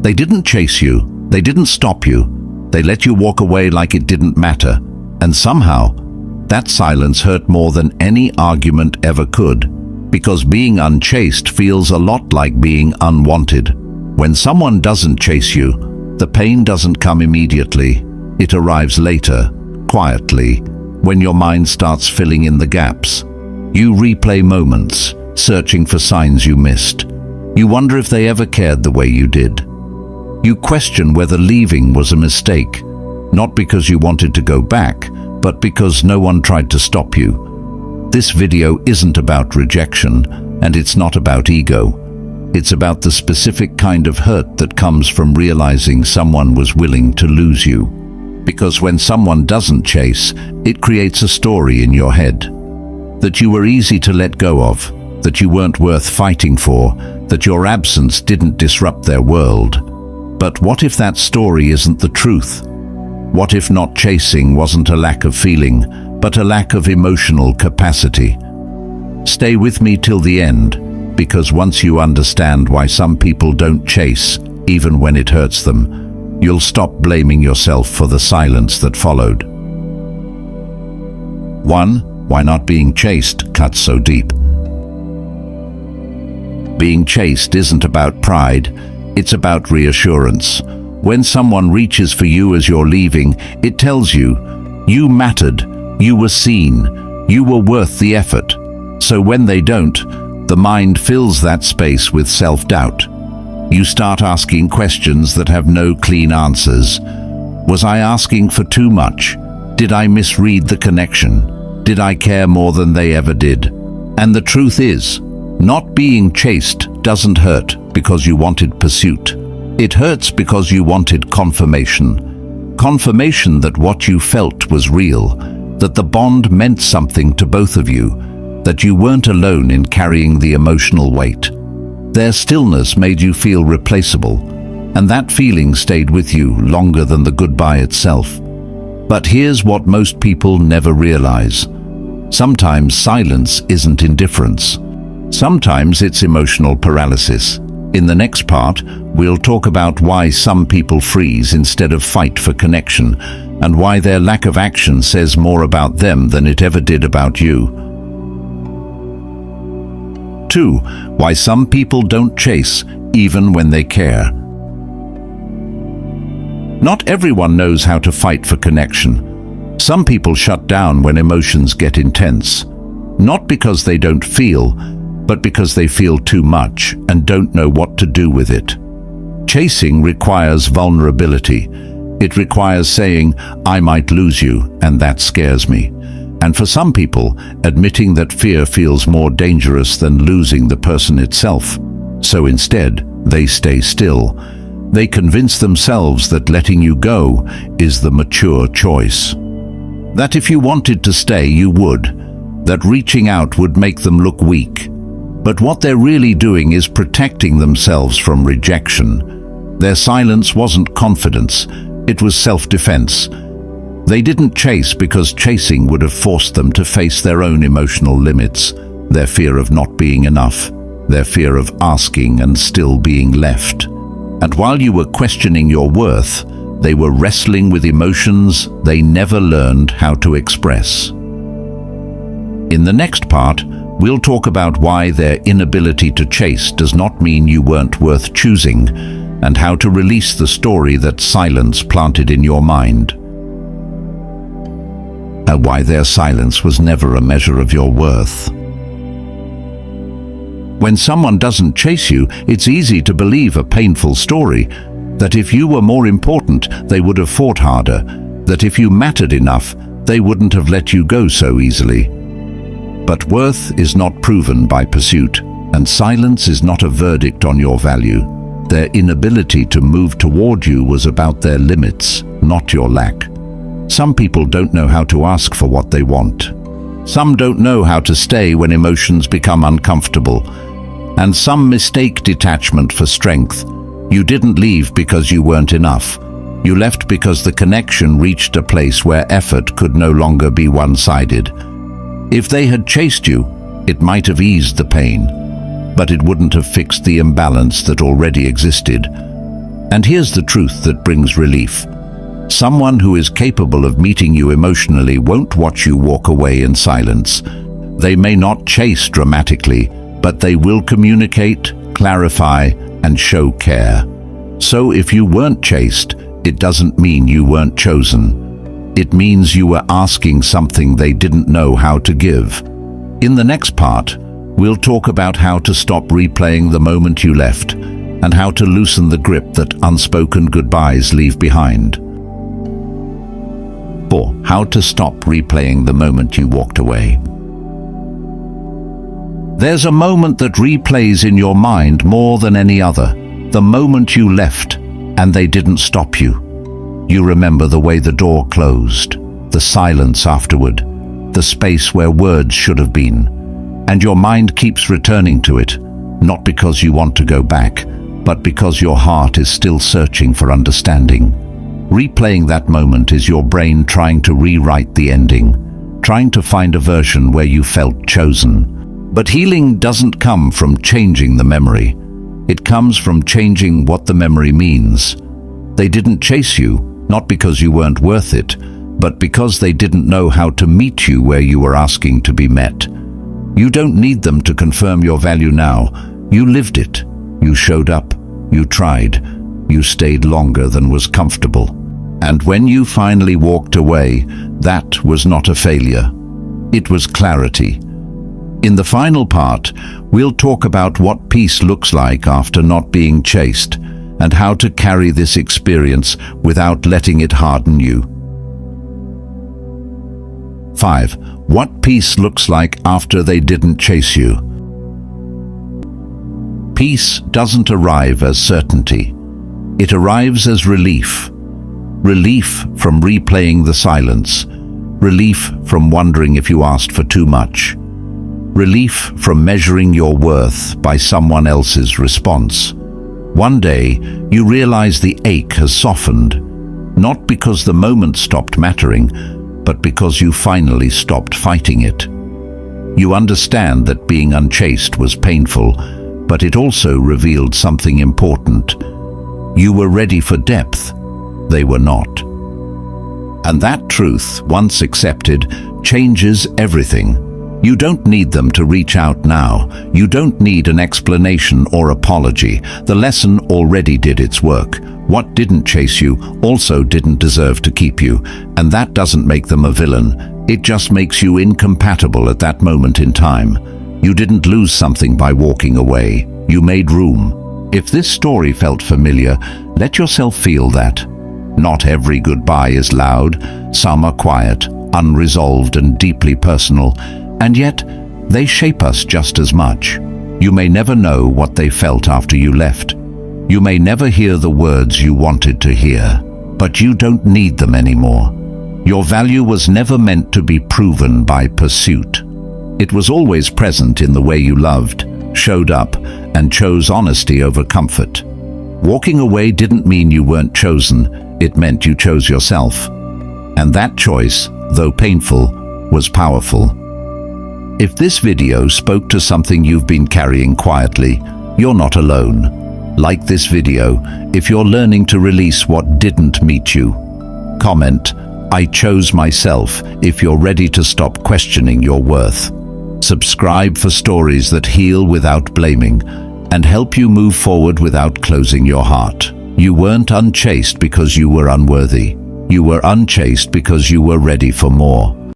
They didn't chase you, they didn't stop you, they let you walk away like it didn't matter. And somehow, that silence hurt more than any argument ever could, because being unchased feels a lot like being unwanted. When someone doesn't chase you, the pain doesn't come immediately. It arrives later, quietly, when your mind starts filling in the gaps. You replay moments, searching for signs you missed. You wonder if they ever cared the way you did. You question whether leaving was a mistake, not because you wanted to go back, but because no one tried to stop you. This video isn't about rejection, and it's not about ego. It's about the specific kind of hurt that comes from realizing someone was willing to lose you. Because when someone doesn't chase, it creates a story in your head. That you were easy to let go of, that you weren't worth fighting for, that your absence didn't disrupt their world. But what if that story isn't the truth? What if not chasing wasn't a lack of feeling, but a lack of emotional capacity? Stay with me till the end, because once you understand why some people don't chase, even when it hurts them, you'll stop blaming yourself for the silence that followed. 1. Why not being chased cuts so deep? Being chased isn't about pride, it's about reassurance. When someone reaches for you as you're leaving, it tells you, you mattered, you were seen, you were worth the effort. So when they don't, the mind fills that space with self-doubt. You start asking questions that have no clean answers. Was I asking for too much? Did I misread the connection? Did I care more than they ever did? And the truth is, not being chased doesn't hurt because you wanted pursuit. It hurts because you wanted confirmation. Confirmation that what you felt was real, that the bond meant something to both of you, that you weren't alone in carrying the emotional weight. Their stillness made you feel replaceable, and that feeling stayed with you longer than the goodbye itself. But here's what most people never realize. Sometimes silence isn't indifference. Sometimes it's emotional paralysis. In the next part, we'll talk about why some people freeze instead of fight for connection, and why their lack of action says more about them than it ever did about you. 2. Why some people don't chase, even when they care. Not everyone knows how to fight for connection. Some people shut down when emotions get intense, not because they don't feel, but because they feel too much and don't know what to do with it. Chasing requires vulnerability. It requires saying, I might lose you, and that scares me. And for some people, admitting that fear feels more dangerous than losing the person itself. So instead, they stay still. They convince themselves that letting you go is the mature choice. That if you wanted to stay, you would. That reaching out would make them look weak. But what they're really doing is protecting themselves from rejection. Their silence wasn't confidence, it was self-defense. They didn't chase because chasing would have forced them to face their own emotional limits, their fear of not being enough, their fear of asking and still being left. And while you were questioning your worth, they were wrestling with emotions they never learned how to express. In the next part, we'll talk about why their inability to chase does not mean you weren't worth choosing, and how to release the story that silence planted in your mind. And why their silence was never a measure of your worth. When someone doesn't chase you, it's easy to believe a painful story, that if you were more important, they would have fought harder, that if you mattered enough, they wouldn't have let you go so easily. But worth is not proven by pursuit, and silence is not a verdict on your value. Their inability to move toward you was about their limits, not your lack. Some people don't know how to ask for what they want. Some don't know how to stay when emotions become uncomfortable. And some mistake detachment for strength. You didn't leave because you weren't enough. You left because the connection reached a place where effort could no longer be one-sided. If they had chased you, it might have eased the pain, but it wouldn't have fixed the imbalance that already existed. And here's the truth that brings relief. Someone who is capable of meeting you emotionally won't watch you walk away in silence. They may not chase dramatically, but they will communicate, clarify, and show care. So if you weren't chased, it doesn't mean you weren't chosen. It means you were asking something they didn't know how to give. In the next part, we'll talk about how to stop replaying the moment you left and how to loosen the grip that unspoken goodbyes leave behind. 4. How to stop replaying the moment you walked away. There's a moment that replays in your mind more than any other. The moment you left and they didn't stop you. You remember the way the door closed, the silence afterward, the space where words should have been. And your mind keeps returning to it, not because you want to go back, but because your heart is still searching for understanding. Replaying that moment is your brain trying to rewrite the ending, trying to find a version where you felt chosen. But healing doesn't come from changing the memory. It comes from changing what the memory means. They didn't chase you, not because you weren't worth it, but because they didn't know how to meet you where you were asking to be met. You don't need them to confirm your value now. You lived it. You showed up. You tried. You stayed longer than was comfortable. And when you finally walked away, that was not a failure. It was clarity. In the final part, we'll talk about what peace looks like after not being chased and how to carry this experience without letting it harden you. 5. What peace looks like after they didn't chase you. Peace doesn't arrive as certainty. It arrives as relief. Relief from replaying the silence. Relief from wondering if you asked for too much. Relief from measuring your worth by someone else's response. One day, you realize the ache has softened, not because the moment stopped mattering, but because you finally stopped fighting it. You understand that being unchaste was painful, but it also revealed something important. You were ready for depth. They were not. And that truth, once accepted, changes everything. You don't need them to reach out now. You don't need an explanation or apology. The lesson already did its work. What didn't chase you also didn't deserve to keep you. And that doesn't make them a villain. It just makes you incompatible at that moment in time. You didn't lose something by walking away. You made room. If this story felt familiar, let yourself feel that. Not every goodbye is loud. Some are quiet, unresolved, and deeply personal. And yet, they shape us just as much. You may never know what they felt after you left. You may never hear the words you wanted to hear, but you don't need them anymore. Your value was never meant to be proven by pursuit. It was always present in the way you loved, showed up, and chose honesty over comfort. Walking away didn't mean you weren't chosen, it meant you chose yourself. And that choice, though painful, was powerful. If this video spoke to something you've been carrying quietly, you're not alone. Like this video if you're learning to release what didn't meet you. Comment, "I chose myself," if you're ready to stop questioning your worth. Subscribe for stories that heal without blaming and help you move forward without closing your heart. You weren't unchaste because you were unworthy. You were unchaste because you were ready for more.